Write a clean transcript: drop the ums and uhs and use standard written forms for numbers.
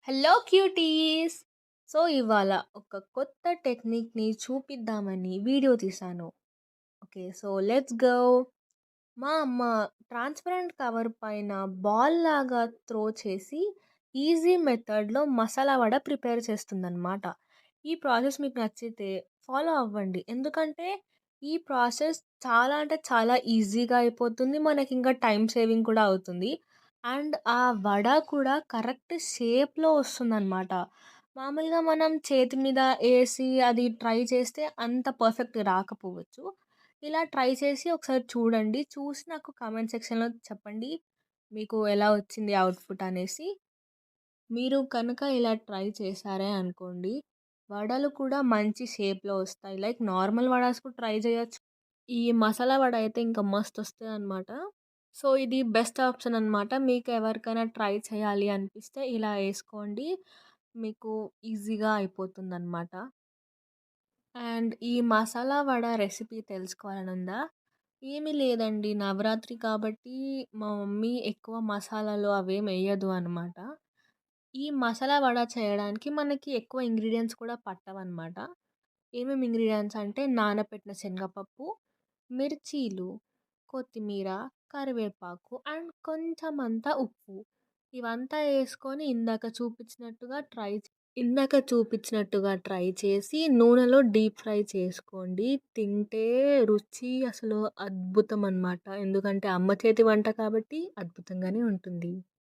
Hello cuties! So, ఇవాళ ఒక కొత్త టెక్నిక్‌ని చూపిద్దామని వీడియో తీశాను. ఓకే. So, let's go. మా అమ్మ ట్రాన్స్‌పరెంట్ కవర్ పైన బాల్‌లాగా త్రో చేసి ఈజీ మెథడ్‌లో మసాలా వడ ప్రిపేర్ చేస్తుందనమాట. ఈ ప్రాసెస్ మీకు నచ్చితే ఫాలో అవ్వండి. ఎందుకంటే ఈ ప్రాసెస్ చాలా అంటే చాలా ఈజీగా అయిపోతుంది. మనకింకా టైమ్ సేవింగ్ కూడా అవుతుంది. అండ్ ఆ వడ కూడా కరెక్ట్ షేప్‌లో వస్తుందనమాట. మామూలుగా మనం చేతి మీద ఏసి అది ట్రై చేస్తే అంత పర్ఫెక్ట్ రాకపోవచ్చు. ఇలా ట్రై చేసి ఒకసారి చూడండి. చూసి నాకు కామెంట్ సెక్షన్‌లో చెప్పండి. మీకు ఎలా వచ్చింది అవుట్‌పుట్ అనేసి. మీరు కనుక ఇలా ట్రై చేశారే అనుకోండి, వడలు కూడా మంచి షేప్‌లో వస్తాయి. లైక్ నార్మల్ వడాస్ కూడా ట్రై చేయొచ్చు. ఈ మసాలా వడ అయితే ఇంకా మస్తొస్తదనమాట. సో, ఇది బెస్ట్ ఆప్షన్ అనమాట. మీకు ఎవరికైనా ట్రై చేయాలి అనిపిస్తే ఇలా ఏసుకోండి. మీకు ఈజీగా అయిపోతుందనమాట. అండ్ ఈ మసాలా వడ రెసిపీ తెలుసుకోవాలనుందా? ఏమీ లేదండి. నవరాత్రి కాబట్టి మా మమ్మీ ఎక్కువ మసాలాలు అవేమెయ్యదు అనమాట. ఈ మసాలా వడ చేయడానికి మనకి ఎక్కువ ఇంగ్రీడియెంట్స్ కూడా పట్టవనమాట. ఏమేమి ఇంగ్రీడియెంట్స్ అంటే నానబెట్టిన శనగపప్పు, మిర్చీలు, కొత్తిమీర, కరివేపాకు అండ్ కొంచెమంతా ఉప్పు. ఇవంతా యేసుకొని ఇందాక చూపించినట్టుగా ట్రై చేసి నూనెలో డీప్ ఫ్రై చేసుకోండి. తింటే రుచి అసలు అద్భుతం అనమాట. ఎందుకంటే అమ్మ చేతి వంట కాబట్టి అద్భుతంగానే ఉంటుంది.